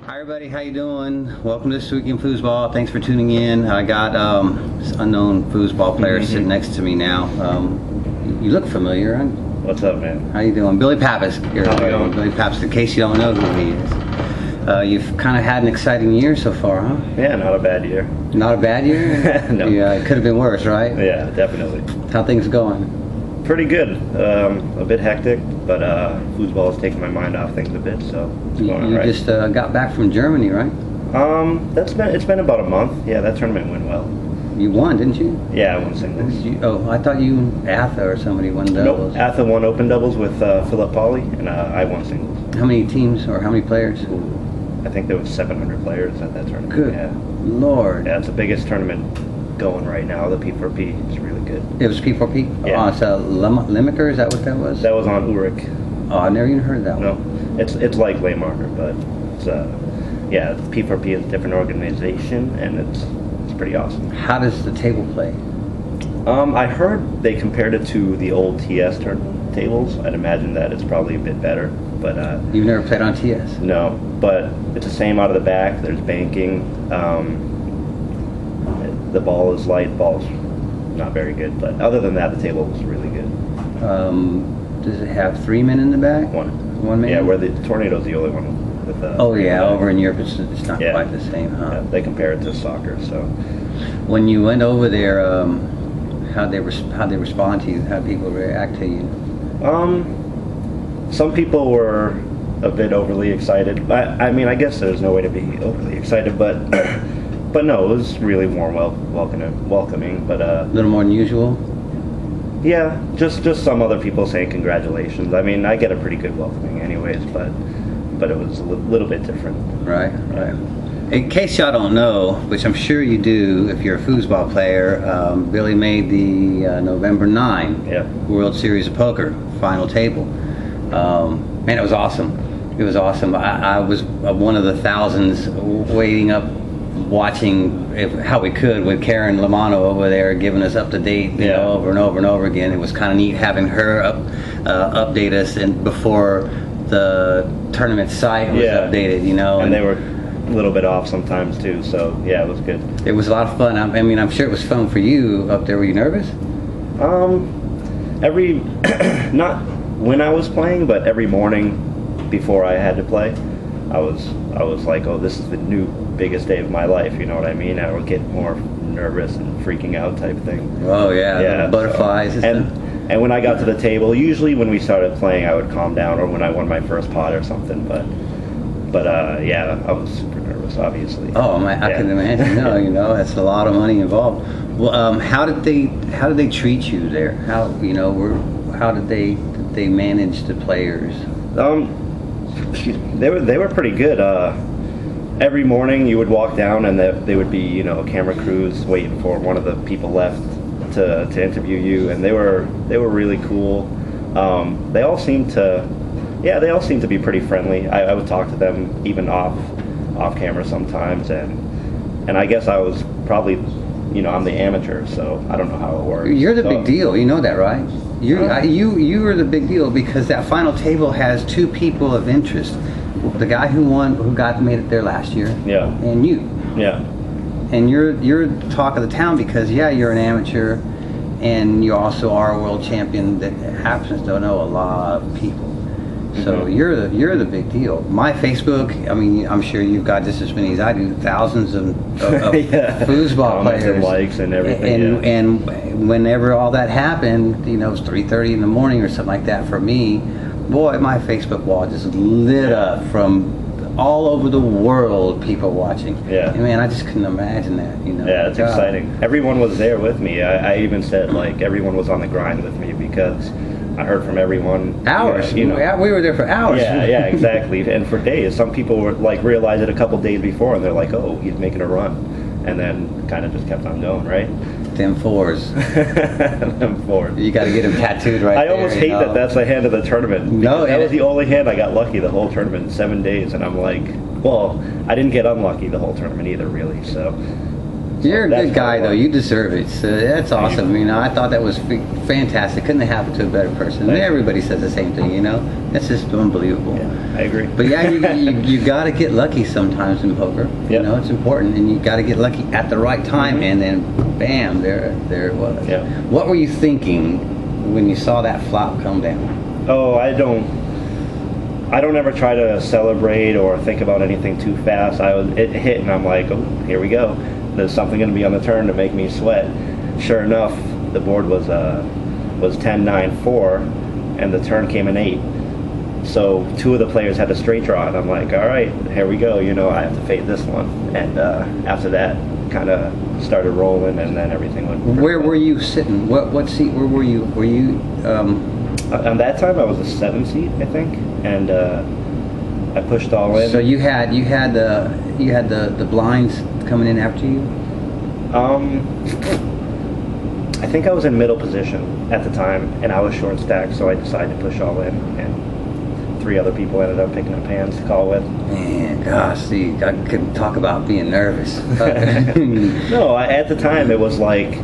Hi everybody, how you doing? Welcome to This Week in Foosball. Thanks for tuning in. I got this unknown foosball player sitting next to me now. You look familiar, huh? What's up, man? How you doing? Billy Pappas. How you doing? Billy Pappas, in case you don't know who he is. You've kind of had an exciting year so far, huh? Yeah, not a bad year. Not a bad year? No. Yeah, it could have been worse, right? Yeah, definitely. How things going? Pretty good. A bit hectic, but foosball has taken my mind off things a bit, so it's going all You right. just got back from Germany, right? It's been about a month. Yeah, that tournament went well. You won, didn't you? Yeah, I won singles. Oh, I thought you and Atha or somebody won doubles. Nope, Atha won open doubles with Philip Pauley, and I won singles. How many teams or how many players? I think there was 700 players at that tournament. Good Yeah. Lord. Yeah, it's the biggest tournament going right now. The P4P is really good. It was P4P? Yeah. Oh, so Limmaker, is that what that was? That was on Uric. Oh, I never even heard of that one. No, it's like Laymarker, but it's yeah, P4P is a different organization, and it's pretty awesome. How does the table play? I heard they compared it to the old TS tables. I'd imagine that it's probably a bit better, but You've never played on TS? no. But it's the same out of the back. There's banking. The ball is light. Ball's not very good, but other than that, the table is really good. Does it have 3 men in the back? One man? Yeah, where the Tornado's the only one with. Oh yeah, over in Europe it's not Yeah. quite the same, huh? Yeah, they compare it to soccer, so. When you went over there, how'd they respond to you? How'd people react to you? Some people were a bit overly excited. I mean, I guess there's no way to be overly excited, but but no, it was really warm, welcoming. But A little more than usual? yeah, just some other people saying congratulations. I mean, I get a pretty good welcoming, anyways, but it was a little bit different. Right. In case y'all don't know, which I'm sure you do if you're a foosball player, Billy made the November 9 Yeah. World Series of Poker final table. Man, it was awesome. It was awesome. I was one of the thousands waiting up, watching how we could with Karen Lamano over there giving us up to date, you know, over and over and over again. It was kind of neat having her update us and before the tournament site was updated, you know. And they were a little bit off sometimes too, so yeah, it was good. It was a lot of fun. I mean, I'm sure it was fun for you up there. Were you nervous? Not when I was playing, but every morning before I had to play, I was like, oh, this is the new biggest day of my life. You know what I mean? I would get more nervous and freaking out type thing. Oh yeah, butterflies. So, and when I got to the table, usually when we started playing, I would calm down, or when I won my first pot or something. But yeah, I was super nervous, obviously. Oh man, I can imagine. No, you know, that's a lot of money involved. Well, how did they treat you there? How did they manage the players? They were pretty good. Every morning you would walk down and they would be, camera crews waiting for one of the people left to interview you, and they were really cool. They all seemed to be pretty friendly. I would talk to them even off camera sometimes, and I guess I was probably, I'm the amateur, so I don't know how it works. You're the big deal. You know that, right? You were the big deal because that final table has two people of interest: the guy who made it there last year, and you. Yeah. And you're the talk of the town because you're an amateur, and you also are a world champion that happens to know a lot of people. So you're the big deal. My Facebook, I mean, I'm sure you've got just as many as I do, thousands of foosball players, and likes and everything. And whenever all that happened, it was 3:30 in the morning or something like that for me. Boy, my Facebook wall just lit up from all over the world, people watching. Yeah. And man, I just couldn't imagine that. Yeah, it's exciting. Everyone was there with me. I even said everyone was on the grind with me because I heard from everyone. Hours. We were there for hours. Yeah, exactly. And for days. Some people were realized it a couple days before, and they're like, "Oh, he's making a run," and then kind of just kept on going, right? Them fours. Them fours. You got to get them tattooed right there. I almost hate that that's the hand of the tournament. No, that was the only hand I got lucky the whole tournament, 7 days, and I'm like, well, I didn't get unlucky the whole tournament either, really. So You're a that's good guy, what I though. want. You deserve it. So that's awesome. You know, I thought that was fantastic. Couldn't have happened to a better person. Thanks. Everybody says the same thing, you know? That's just unbelievable. Yeah, I agree. But yeah, you got to get lucky sometimes in poker. You Yep. know, it's important. And you got to get lucky at the right time. And then, bam, there it was. Yeah. What were you thinking when you saw that flop come down? Oh, I don't ever try to celebrate or think about anything too fast. It hit and I'm like, oh, here we go. There's something going to be on the turn to make me sweat. Sure enough, the board was 10-9-4, and the turn came in 8. So 2 of the players had a straight draw, and I'm like, all right, here we go. You know, I have to fade this one. And after that, kind of started rolling, and then everything went. Where were you sitting? What seat? Where were you? Were you? On that time, I was a 7 seat, I think, and I pushed all in. So you had the blinds coming in after you? I think I was in middle position at the time, and I was short stacked, so I decided to push all in, and 3 other people ended up picking up hands to call with. Man, gosh, see, I couldn't talk about being nervous. No, at the time it was like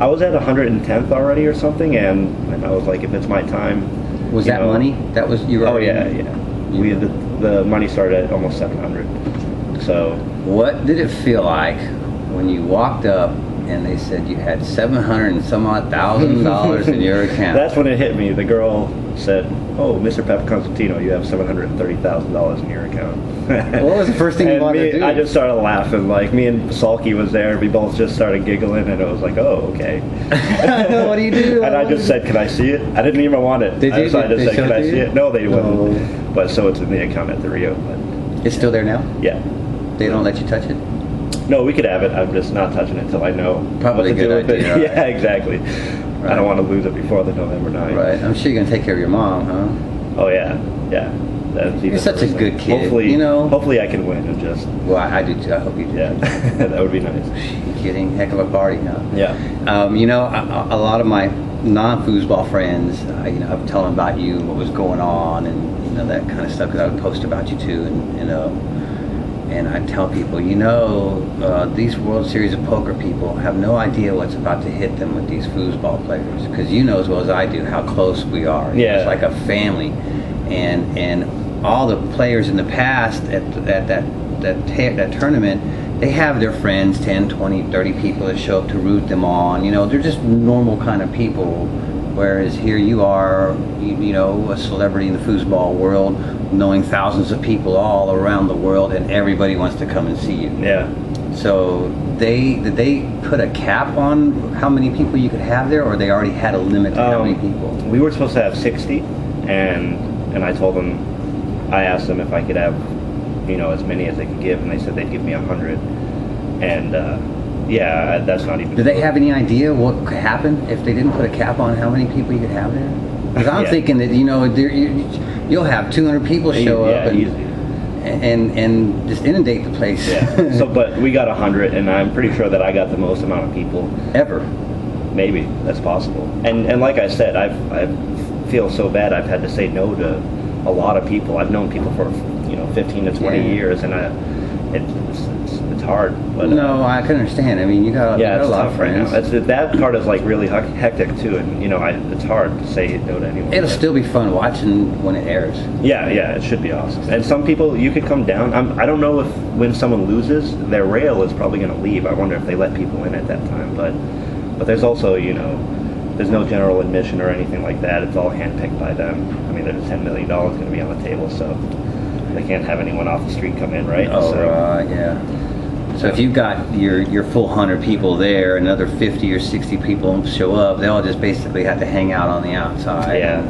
I was at 110th already or something, and I was like, if it's my time. Was that money? That was you were. Oh already, yeah. We had the money started at almost 700. So. What did it feel like when you walked up and they said you had $700 and some odd $1,000 in your account? That's when it hit me. The girl said, "Oh, Mr. Pep Constantino, you have $730,000 in your account." What was the first thing you wanted to do? I just started laughing. Like, me and Salky was there. We both just started giggling, and it was like, "Oh, okay." What do you do? And I just said, "Can I see it?" I didn't even want it. Did you? So I just said, "Can I see it?" No, they wouldn't. Oh. But so it's in the account at the Rio. But It's still there now? yeah. They don't let you touch it? No, we could have it. I'm just not touching it until I know Probably what a to do good with it. idea, Yeah, exactly. Right. I don't want to lose it before the November 9th. Right. I'm sure you're going to take care of your mom, huh? Oh yeah, yeah. That's You're such a good kid, Hopefully, you know. Hopefully, I can win and just. Well, I do too. I hope you do. Yeah, that would be nice. You're kidding? Heck of a party, huh? Yeah. You know, a lot of my non-foosball friends, you know, I would tell them about you, what was going on, and you know that kind of stuff, because I would post about you too, and I tell people, you know, these World Series of Poker people have no idea what's about to hit them with these foosball players, because you know as well as I do how close we are. Yeah. It's like a family, and all the players in the past at that tournament, they have their friends, 10, 20, 30 people that show up to root them on. You know, they're just normal kind of people. Whereas here you are, you know, a celebrity in the foosball world, knowing thousands of people all around the world, and everybody wants to come and see you. Yeah. So did they put a cap on how many people you could have there, or they already had a limit to how many people? We were supposed to have 60, and I told them, I asked them if I could have, you know, as many as they could give, and they said they'd give me 100. And yeah, that's not even. Did they have any idea what could happen if they didn't put a cap on how many people you could have there? Because I'm thinking that, you know, you'll have 200 people show up and just inundate the place. Yeah. So, but we got 100, and I'm pretty sure that I got the most amount of people ever. Maybe that's possible. And like I said, I feel so bad. I've had to say no to a lot of people. I've known people for 15 to 20 years, and it's hard. But no, I can understand. I mean, you got a lot of friends. Right, that part is like really hectic too, and it's hard to say no to anyone. It'll still be fun watching when it airs. Yeah, it should be awesome. And some people, you could come down. I don't know if when someone loses, their rail is probably going to leave. I wonder if they let people in at that time. But there's also, there's no general admission or anything like that. It's all handpicked by them. I mean, there's $10 million going to be on the table, so they can't have anyone off the street come in, right? Oh, yeah. So if you've got your full 100 people there, another 50 or 60 people show up, they all just basically have to hang out on the outside. Yeah.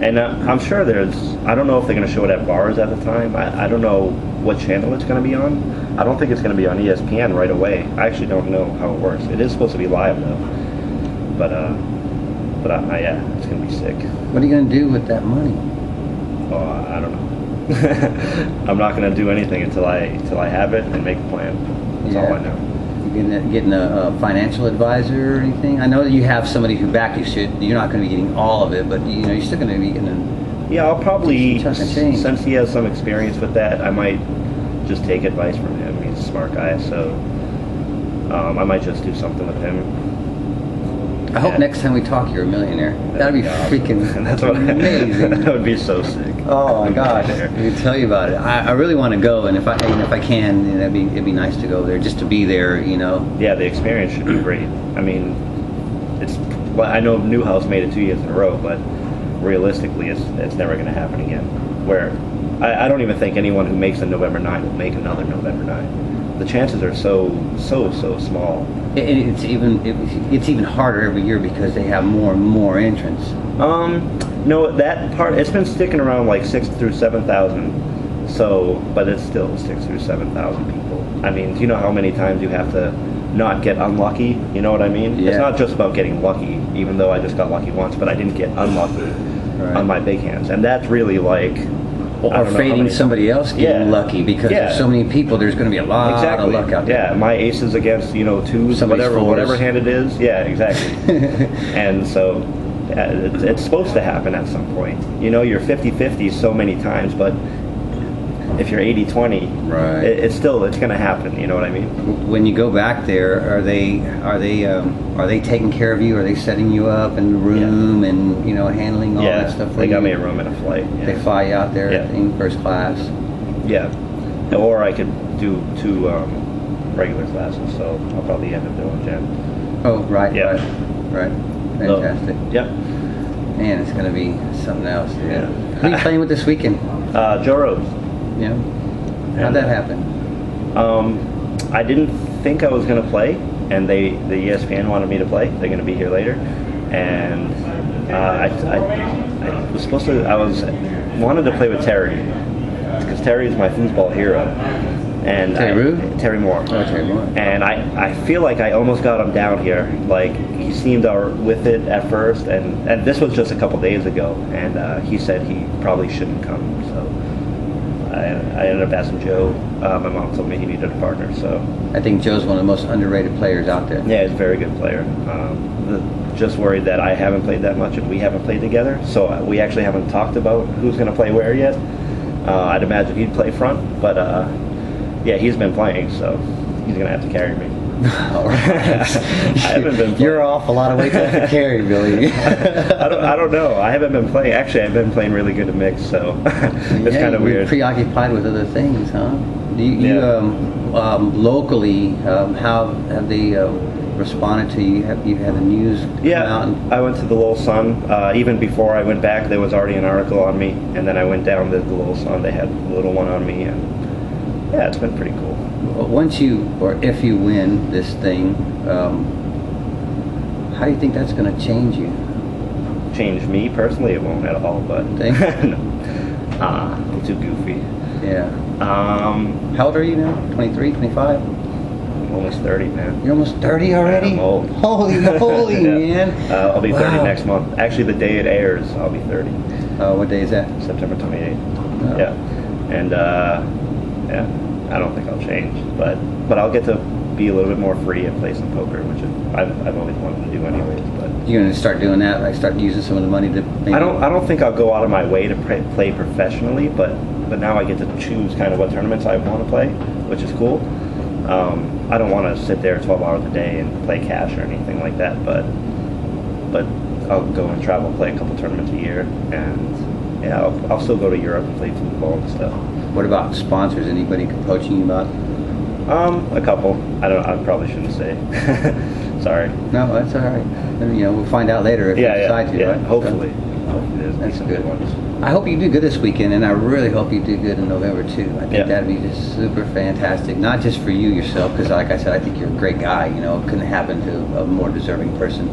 And I'm sure I don't know if they're going to show it at bars at the time. I don't know what channel it's going to be on. I don't think it's going to be on ESPN right away. I actually don't know how it works. It is supposed to be live though. But yeah, it's going to be sick. What are you going to do with that money? Oh, I don't know. I'm not going to do anything until I have it and make a plan. That's all I know. You getting a financial advisor or anything? I know that you have somebody who backed you. You're not going to be getting all of it, but you're still going to be getting. Yeah, I'll probably, since he has some experience with that, I might just take advice from him. He's a smart guy, so I might just do something with him. I hope next time we talk, you're a millionaire. That'd be freaking amazing. That would be so sick. Oh my gosh! I can tell you about it. I really want to go, and if I can, it'd be nice to go there, just to be there, you know. Yeah, the experience should be great. I mean, I know Newhouse made it 2 years in a row, but realistically, it's never going to happen again. Where I don't even think anyone who makes a November 9 will make another November 9. The chances are so small. It's even harder every year because they have more and more entrants. No, that part, it's been sticking around like 6,000 through 7,000. So, but it's still 6,000 through 7,000 people. I mean, do you know how many times you have to not get unlucky? You know what I mean? Yeah. It's not just about getting lucky, even though I just got lucky once, but I didn't get unlucky on my big hands. And that's really like... Or fading somebody else getting lucky, because there's so many people, there's going to be a lot of luck out there. Yeah, my aces against, twos, whatever hand it is. Yeah, exactly. And so it's supposed to happen at some point. You're 50-50 so many times, but if you're 80-20, right, it's going to happen. You know what I mean? When you go back there, are they taking care of you? Are they setting you up in the room and handling all that stuff for you? They got me a room and a flight. Yeah. They fly you out there in first class. Yeah, or I could do 2 regular classes, so I'll probably end up doing 10. Oh, right, yeah, right. Fantastic. Yep. Man, it's going to be something else. Yeah. Who are you playing with this weekend? Joe Rose. Yeah. How'd that happen? I didn't think I was going to play, and the ESPN wanted me to play. They're going to be here later, and I wanted to play with Terry, because Terry is my foosball hero. And Terry Moore. Oh, Terry Moore. And I feel like I almost got him down here. Like, he seemed with it at first, and this was just a couple days ago, and he said he probably shouldn't come, so I ended up asking Joe. My mom told me he needed a partner, so... I think Joe's one of the most underrated players out there. Yeah, he's a very good player. Just worried that I haven't played that much and we haven't played together, so we actually haven't talked about who's going to play where yet. I'd imagine he'd play front, but yeah, he's been playing, so he's going to have to carry me. All right. I haven't been playing. You're off a lot of weight to carry, Billy. I don't know. I haven't been playing. Actually, I've been playing really good at mix, so it's kind of weird. Preoccupied with other things, huh? Locally, how have they responded to you? Have you had the news come out? I went to the Little Sun. Even before I went back, there was already an article on me, and then I went down to the Little Sun. They had the little one on me, and yeah, it's been pretty cool. Once if you win this thing, how do you think that's going to change you? Change me personally? It won't at all, but think? No. I'm too goofy. Yeah. How old are you now? 23, 25? I'm almost 30, man. You're almost 30 already? I'm old. Holy moly, man. I'll be 30 next month. Actually, the day it airs, I'll be 30. What day is that? September 28th. Oh. Yeah. And yeah, I don't think I'll change, but I'll get to be a little bit more free and play some poker, which I've always wanted to do anyways. But you're gonna start doing that, like start using some of the money to. Maybe... I don't think I'll go out of my way to play professionally, but now I get to choose kind of what tournaments I want to play, which is cool. I don't want to sit there 12 hours a day and play cash or anything like that, but I'll go and travel, play a couple tournaments a year, and yeah, I'll still go to Europe and play football and stuff. What about sponsors? Anybody approaching you about? A couple. I probably shouldn't say. Sorry. No, that's all right. We'll find out later if you decide to, right? Hopefully. That's good. I hope you do good this weekend, and I really hope you do good in November too. I think that'd be just super fantastic, not just for you yourself, because like I said, I think you're a great guy. It couldn't happen to a more deserving person,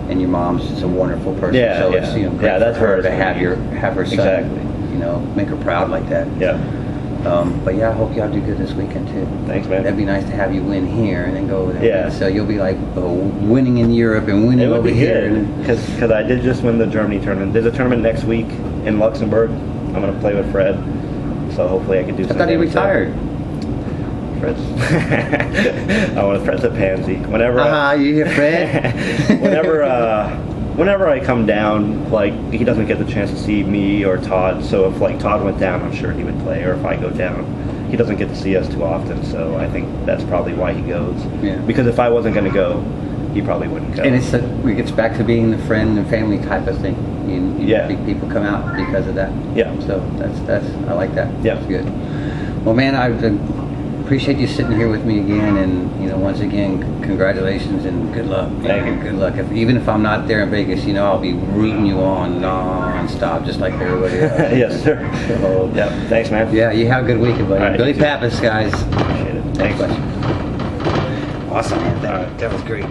and your mom's just a wonderful person. So it's great that's for her to have her son. Exactly. Make her proud like that. Yeah. But yeah, I hope y'all do good this weekend too. Thanks, man. That'd be nice to have you win here and then go over there. Yeah. So you'll be like winning in Europe and winning over here. Because I did just win the Germany tournament. There's a tournament next week in Luxembourg. I'm going to play with Fred. So hopefully I can do something. I thought he retired. Fred's a pansy. Whenever you hear Fred? Whenever I come down, like, he doesn't get the chance to see me or Todd, so if like Todd went down, I'm sure he would play, or if I go down, he doesn't get to see us too often, so I think that's probably why he goes. Yeah. Because if I wasn't going to go, he probably wouldn't go. And it gets back to being the friend and family type of thing. Yeah. People come out because of that. Yeah. So that's I like that. Yeah. That's good. Well, man, I appreciate you sitting here with me again, and once again, congratulations and good luck. Thank you. Good luck. Even if I'm not there in Vegas, I'll be rooting you on non-stop, just like everybody else. Yes, sir. So, Yeah. Thanks, man. yeah, you have a good weekend, buddy. All right, Billy you too. Pappas, guys. Appreciate it. Thanks. Awesome, man. All right. That was great.